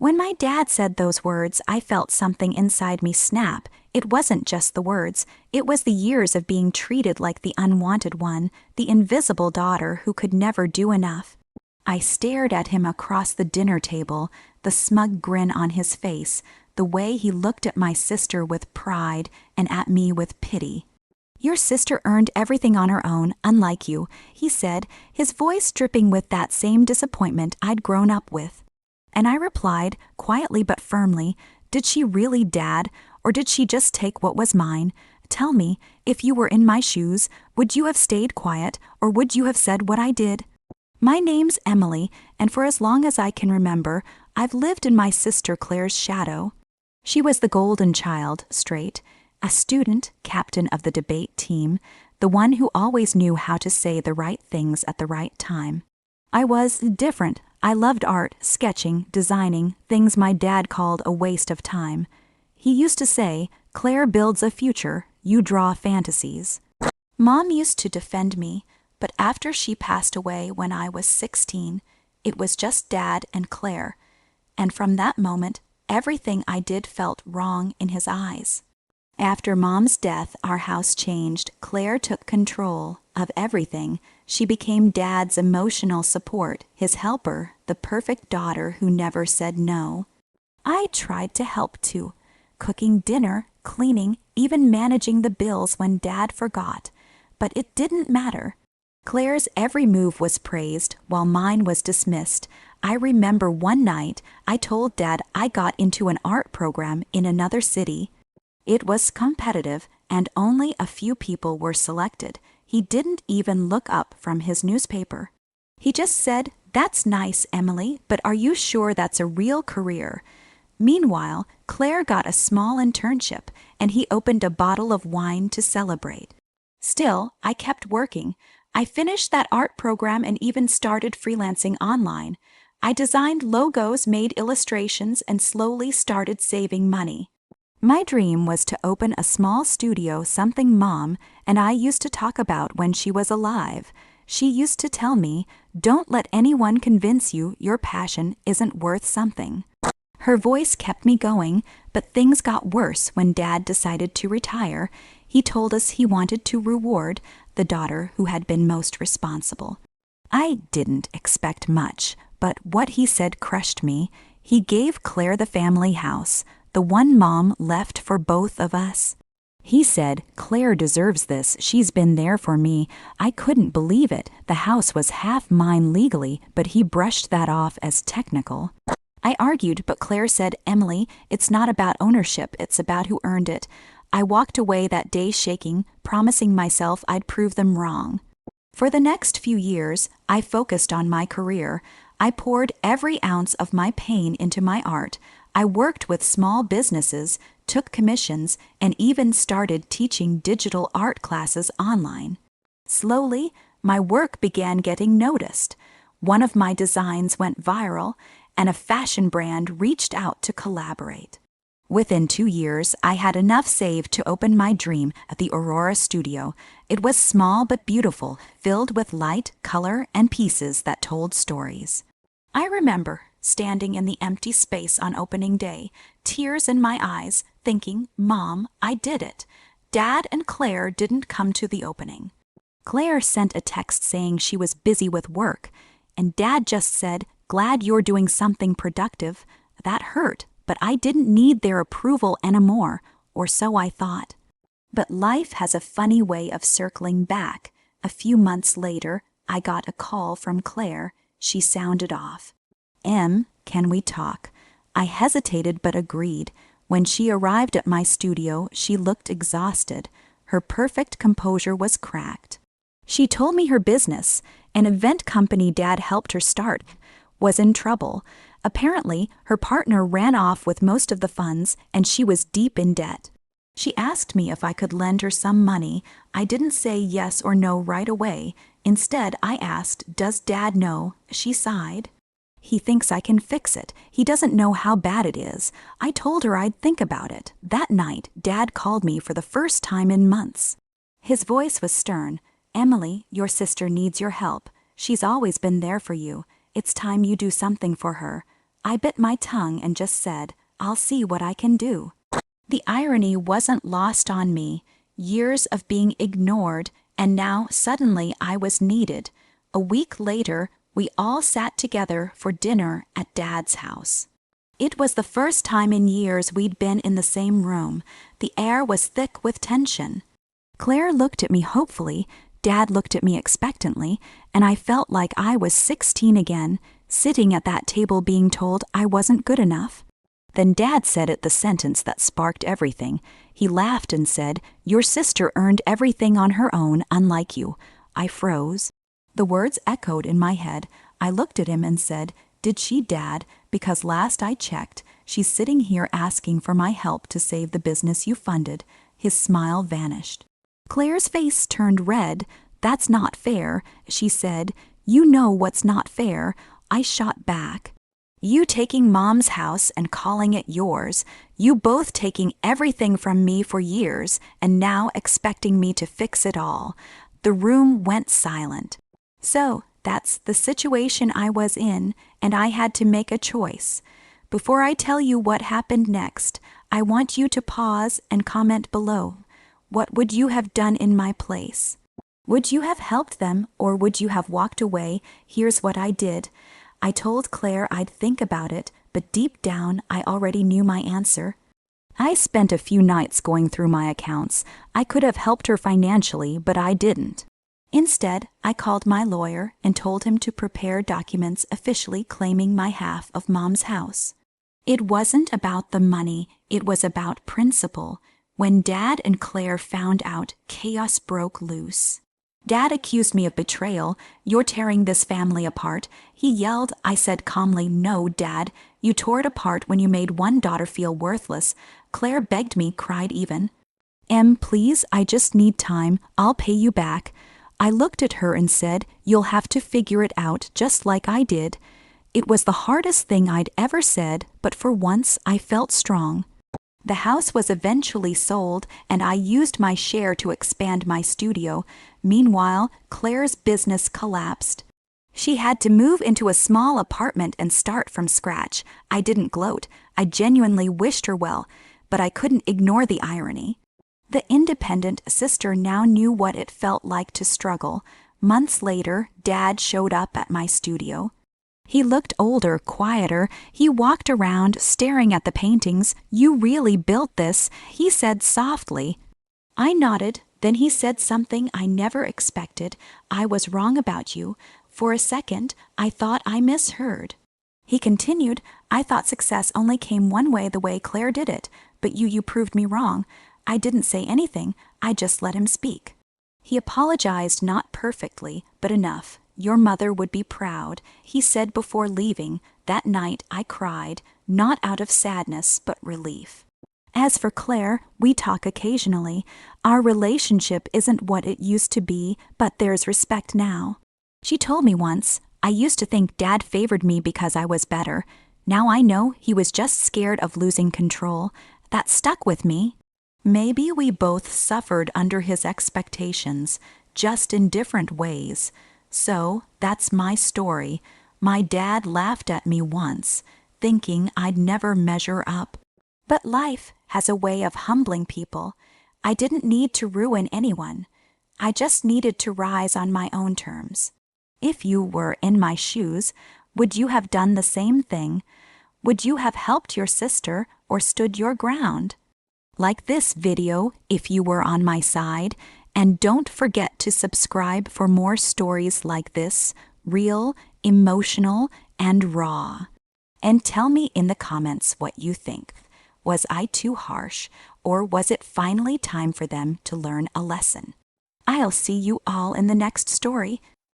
When my dad said those words, I felt something inside me snap. It wasn't just the words, it was the years of being treated like the unwanted one, the invisible daughter who could never do enough. I stared at him across the dinner table, the smug grin on his face, the way he looked at my sister with pride and at me with pity. "Your sister earned everything on her own, unlike you," he said, his voice dripping with that same disappointment I'd grown up with. And I replied, quietly but firmly, "Did she really, Dad? Or did she just take what was mine? Tell me, if you were in my shoes, would you have stayed quiet, or would you have said what I did?" My name's Emily, and for as long as I can remember, I've lived in my sister Claire's shadow. She was the golden child, straight, a student, captain of the debate team, the one who always knew how to say the right things at the right time. I was different. I loved art, sketching, designing, things my dad called a waste of time. He used to say, "Claire builds a future, you draw fantasies." Mom used to defend me, but after she passed away when I was 16, it was just Dad and Claire, and from that moment, everything I did felt wrong in his eyes. After Mom's death, our house changed. Claire took control of everything. She became Dad's emotional support, his helper, the perfect daughter who never said no. I tried to help too, cooking dinner, cleaning, even managing the bills when Dad forgot. But it didn't matter. Claire's every move was praised, while mine was dismissed. I remember one night I told Dad I got into an art program in another city. It was competitive, and only a few people were selected. He didn't even look up from his newspaper. He just said, "That's nice, Emily, but are you sure that's a real career?" Meanwhile, Claire got a small internship, and he opened a bottle of wine to celebrate. Still, I kept working. I finished that art program and even started freelancing online. I designed logos, made illustrations, and slowly started saving money. My dream was to open a small studio, something Mom and I used to talk about when she was alive. She used to tell me, "Don't let anyone convince you your passion isn't worth something." Her voice kept me going, but things got worse when Dad decided to retire. He told us he wanted to reward the daughter who had been most responsible. I didn't expect much, but what he said crushed me. He gave Claire the family house, the one Mom left for both of us. He said, "Claire deserves this. She's been there for me." I couldn't believe it. The house was half mine legally, but he brushed that off as technical. I argued, but Claire said, "Emily, it's not about ownership, it's about who earned it." I walked away that day shaking, promising myself I'd prove them wrong. For the next few years, I focused on my career. I poured every ounce of my pain into my art. I worked with small businesses, took commissions, and even started teaching digital art classes online. Slowly, my work began getting noticed. One of my designs went viral, and a fashion brand reached out to collaborate. Within 2 years, I had enough saved to open my dream at the Aurora Studio. It was small but beautiful, filled with light, color, and pieces that told stories. I remember standing in the empty space on opening day, tears in my eyes, thinking, "Mom, I did it." Dad and Claire didn't come to the opening. Claire sent a text saying she was busy with work, and Dad just said, "Glad you're doing something productive." That hurt, but I didn't need their approval anymore, or so I thought. But life has a funny way of circling back. A few months later, I got a call from Claire. She sounded off. "Em, can we talk?" I hesitated but agreed. When she arrived at my studio, she looked exhausted. Her perfect composure was cracked. She told me her business, an event company Dad helped her start, was in trouble. Apparently, her partner ran off with most of the funds, and she was deep in debt. She asked me if I could lend her some money. I didn't say yes or no right away. Instead, I asked, "Does Dad know?" She sighed. "He thinks I can fix it. He doesn't know how bad it is." I told her I'd think about it. That night, Dad called me for the first time in months. His voice was stern. "Emily, your sister needs your help. She's always been there for you. It's time you do something for her." I bit my tongue and just said, I'll see what I can do. The irony wasn't lost on me. Years of being ignored, and now suddenly I was needed. A week later, we all sat together for dinner at Dad's house. It was the first time in years we'd been in the same room. The air was thick with tension. Claire looked at me hopefully, Dad looked at me expectantly, and I felt like I was 16 again, sitting at that table being told I wasn't good enough. Then Dad said the sentence that sparked everything. He laughed and said, "Your sister earned everything on her own, unlike you." I froze. The words echoed in my head. I looked at him and said, "Did she, Dad? Because last I checked, she's sitting here asking for my help to save the business you funded." His smile vanished. Claire's face turned red. "That's not fair," she said. "You know what's not fair." I shot back. "You taking Mom's house and calling it yours. You both taking everything from me for years and now expecting me to fix it all." The room went silent. So, that's the situation I was in, and I had to make a choice. Before I tell you what happened next, I want you to pause and comment below. What would you have done in my place? Would you have helped them, or would you have walked away? Here's what I did. I told Claire I'd think about it, but deep down I already knew my answer. I spent a few nights going through my accounts. I could have helped her financially, but I didn't. Instead, I called my lawyer and told him to prepare documents officially claiming my half of Mom's house. It wasn't about the money, it was about principle. When Dad and Claire found out, chaos broke loose. Dad accused me of betrayal. "You're tearing this family apart." He yelled. I said calmly, "No, Dad. You tore it apart when you made one daughter feel worthless." Claire begged me, cried even. Please, I just need time. I'll pay you back." I looked at her and said, "You'll have to figure it out just like I did." It was the hardest thing I'd ever said, but for once I felt strong. The house was eventually sold, and I used my share to expand my studio. Meanwhile, Claire's business collapsed. She had to move into a small apartment and start from scratch. I didn't gloat. I genuinely wished her well, but I couldn't ignore the irony. The independent sister now knew what it felt like to struggle. Months later, Dad showed up at my studio. He looked older, quieter. He walked around, staring at the paintings. "You really built this," he said softly. I nodded. Then he said something I never expected. "I was wrong about you. For a second, I thought I misheard." He continued, "I thought success only came one way, the way Claire did it. But you proved me wrong." I didn't say anything. I just let him speak. He apologized, not perfectly, but enough. "Your mother would be proud," he said before leaving. That night I cried, not out of sadness, but relief. As for Claire, we talk occasionally. Our relationship isn't what it used to be, but there's respect now. She told me once, "I used to think Dad favored me because I was better. Now I know he was just scared of losing control." That stuck with me. Maybe we both suffered under his expectations, just in different ways. So, that's my story. My dad laughed at me once, thinking I'd never measure up. But life has a way of humbling people. I didn't need to ruin anyone. I just needed to rise on my own terms. If you were in my shoes, would you have done the same thing? Would you have helped your sister or stood your ground? Like this video if you were on my side, and don't forget to subscribe for more stories like this, real, emotional, and raw. And tell me in the comments what you think. Was I too harsh, or was it finally time for them to learn a lesson? I'll see you all in the next story.